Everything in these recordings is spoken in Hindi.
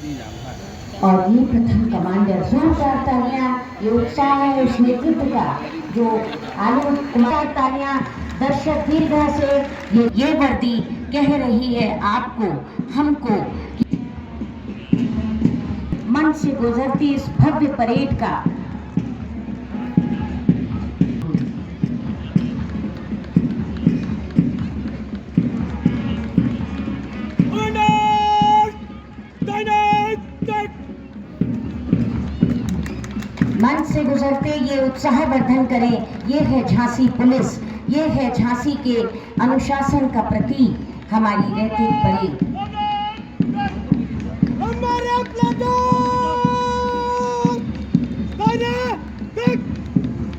और ये प्रथम कमांडर जोरदार तालियां, ये उत्साह है उस नेतृत्व का जो आलोक कुमार। तालियां दर्शक दीर्घा से ये वर्दी कह रही है आपको हमको मन से गुजरती इस भव्य परेड का मन से गुजरते ये उत्साहवर्धन करें। ये है झांसी पुलिस, ये है झांसी के अनुशासन का प्रतीक हमारी रैतिक परेड।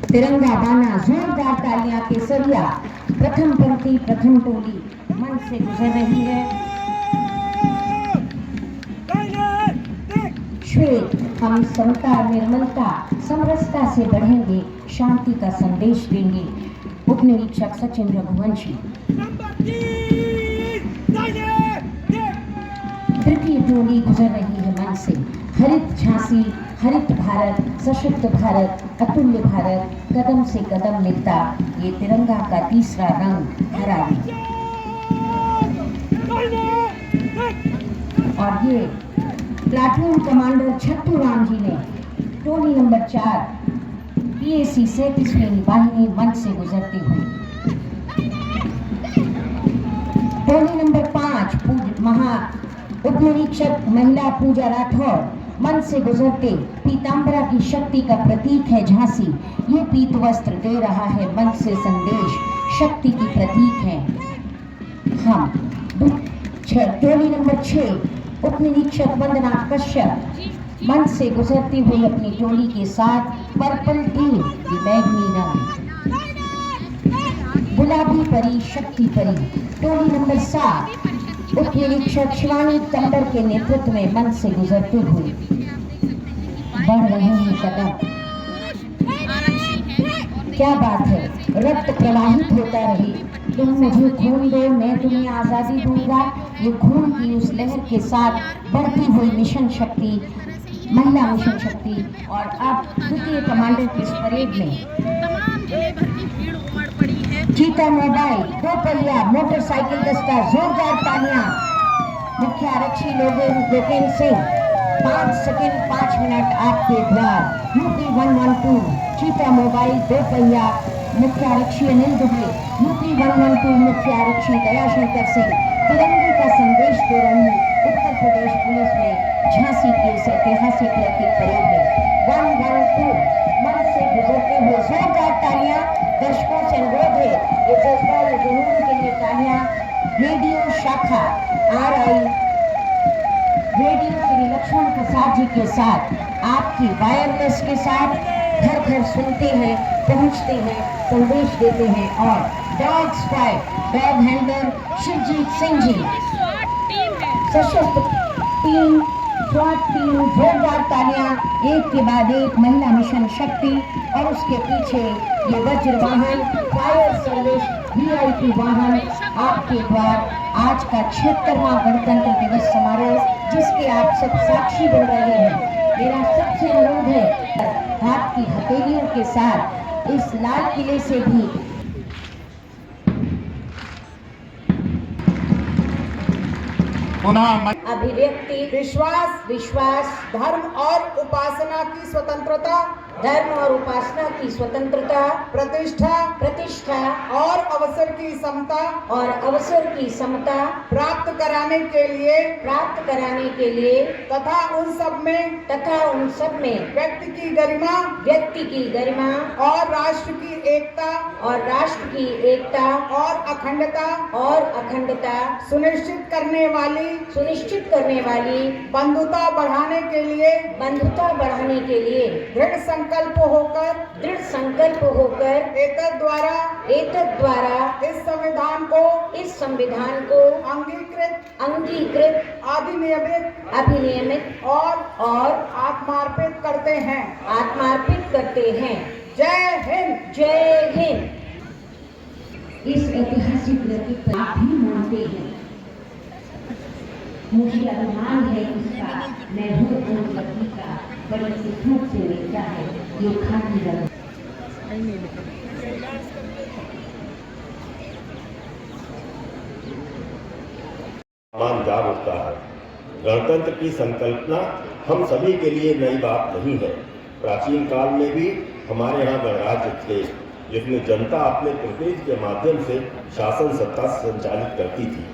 तिरंगा बाना, जोरदार तालियां, केसरिया, प्रथम पंक्ति प्रथम टोली मन से गुजर रही है। श्वेत, हम समता, निर्मलता, समरसता से बढ़ेंगे, शांति का संदेश देंगे। उप निरीक्षक सचिन रघुवंशी। तृतीय टोली गुजर रही है मन से। हरित झांसी, हरित भारत, सशक्त भारत, अतुल्य भारत, कदम से कदम मिलता, ये तिरंगा का तीसरा रंग हरा। और ये प्लाटून कमांडर छत्तू राम जी ने टोली नंबर 4 PAC 37वीं वाहिनी मन से गुजरती हुई। टोली नंबर 5 महा उप निरीक्षक महिला पूजा राठौर मन से गुजरते। पीतांबरा की शक्ति का प्रतीक है झांसी, ये पीत वस्त्र दे रहा है मन से संदेश, शक्ति की प्रतीक है हम। टोली नंबर 6 उप निरीक्षक वंदना कश्यप मन से गुजरती हुई अपनी टोली के साथ पर्पल टीम बैगनी रंग। गुलाबी परी, शक्ति परी। टोली नंबर 7 उप निरीक्षक शिवानी तंबर के नेतृत्व में मन से गुजरते हुए बढ़ रहे हैं कदम। क्या बात है, रक्त प्रवाहित होता रहे। तुम मुझे खून दो, मैं तुम्हें आजादी दूंगा। ये खून की उस लहर के साथ बढ़ती हुई मिशन शक्ति, महिला मिशन शक्ति। और अब द्वितीय कमांडर की इस परेड में तमाम जिले भर की भीड़ उमड़ पड़ी है। चीता मोबाइल, 2 पहिया मोटरसाइकिल दस्ता, जोरदार तालियां। मुख्य आरक्षी लोकेन सिंह, 5 सेकंड 5 मिनट आपके द्वार। यूपी 112 चीता मोबाइल 2 पहिया मुख्य आरक्षी अनिल दुबे, यूपी 112 मुख्य आरक्षी दयाशंकर सिंह तिरंगे का संदेश दे रही उत्तर प्रदेश पुलिस में झांसी के इस ऐतिहासिक रैतिक परेड में 112 मन से गुजरते हुए जोरदार तालियां। दर्शकों से अनुरोध है ये जज्बा, ये जुनून के लिए तालियां। रेडियो शाखा RI रेडियो श्री लक्ष्मण प्रसाद जी के साथ आपकी वायरलेस के साथ घर घर सुनते हैं, पहुंचते हैं, संदेश देते हैं। और dog spy, dog handler Shivjeet Singh ji, सशस्त्र टीम, स्वाट टीम, जोरदार तालियां। एक के बाद एक महिला मिशन शक्ति और उसके पीछे ये वज्र वाहन, फायर सर्विस VIP वाहन आपके द्वार। आज का 76वां गणतंत्र दिवस समारोह जिसके आप सब साक्षी बन रहे हैं। मेरा सबसे अनुरोध है हाथ की हथेलियों के साथ इस लाल किले से भी अभिव्यक्ति, विश्वास, धर्म और उपासना की स्वतंत्रता, धर्म और उपासना की स्वतंत्रता, प्रतिष्ठा और अवसर की समता प्राप्त कराने के लिए तथा उन सब में व्यक्ति की गरिमा और राष्ट्र की एकता और अखंडता सुनिश्चित करने वाली बंधुता बढ़ाने के लिए दृढ़ संकल्प होकर एतद द्वारा इस संविधान को अंगीकृत अधिनियमित और आत्मार्पित करते हैं। जय हिंद। इस ऐतिहासिक रैतिक आप भी मानते हैं मुझे अभिमान है इसका, मैं हूँ अनुपति का, बड़ी सिद्धों से लेता है ये खाकी रंग। मान जाग उठता है। गणतंत्र की संकल्पना हम सभी के लिए नई बात नहीं है। प्राचीन काल में भी हमारे यहाँ गणराज्य थे, जिसमें जनता अपने प्रतिनिधि के माध्यम से शासन सत्ता संचालित करती थी।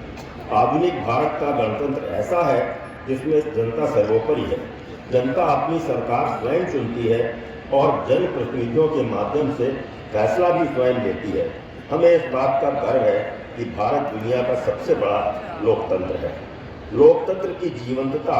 आधुनिक भारत का गणतंत्र ऐसा है जिसमें जनता सर्वोपरि है। जनता अपनी सरकार स्वयं चुनती है और जनप्रतिनिधियों के माध्यम से फैसला भी स्वयं लेती है। हमें इस बात का गर्व है कि भारत दुनिया का सबसे बड़ा लोकतंत्र है। लोकतंत्र की जीवंतता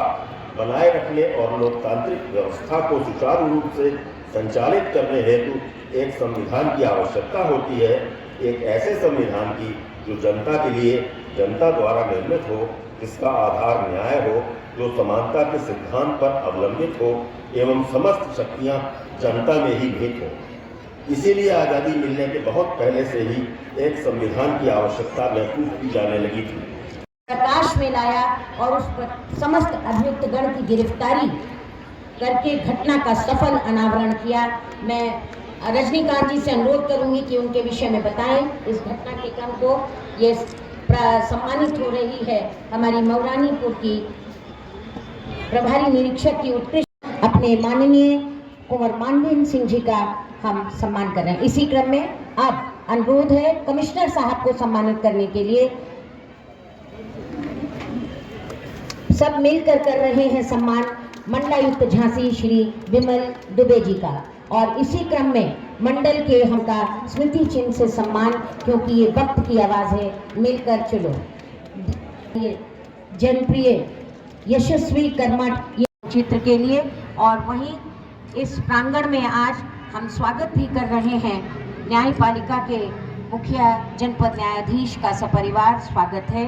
बनाए रखने और लोकतांत्रिक व्यवस्था को सुचारू रूप से संचालित करने हेतु एक संविधान की आवश्यकता होती है। एक ऐसे संविधान की जो जनता के लिए जनता द्वारा निर्मित हो, जिसका आधार न्याय हो, जो समानता के सिद्धांत पर अवलंबित हो एवं समस्त शक्तियां जनता में ही निहित हो। इसीलिए आज़ादी मिलने के बहुत पहले से ही एक संविधान की आवश्यकता महसूस की जाने लगी थी। प्रकाश में लाया और उस पर समस्त अभियुक्त गण की गिरफ्तारी करके घटना का सफल अनावरण किया। मैं रजनीकांत जी से अनुरोध करूंगी कि उनके विषय में बताएं इस घटना के क्रम को। ये सम्मानित हो रही है हमारी मऊरानीपुर की प्रभारी निरीक्षक की उत्कृष्ट अपने माननीय कुंवर मानवेंद्र सिंह जी का हम सम्मान कर रहे हैं। इसी क्रम में अब अनुरोध है कमिश्नर साहब को सम्मानित करने के लिए। सब मिलकर कर रहे हैं सम्मान मंडलायुक्त झांसी श्री विमल दुबे जी का, और इसी क्रम में मंडल के हमका स्मृति चिन्ह से सम्मान, क्योंकि ये वक्त की आवाज है। मिलकर चलो। ये जनप्रिय यशस्वी कर्मठ ये चित्र के लिए, और वहीं इस प्रांगण में आज हम स्वागत भी कर रहे हैं न्यायपालिका के मुखिया जनपद न्यायाधीश का सपरिवार स्वागत है।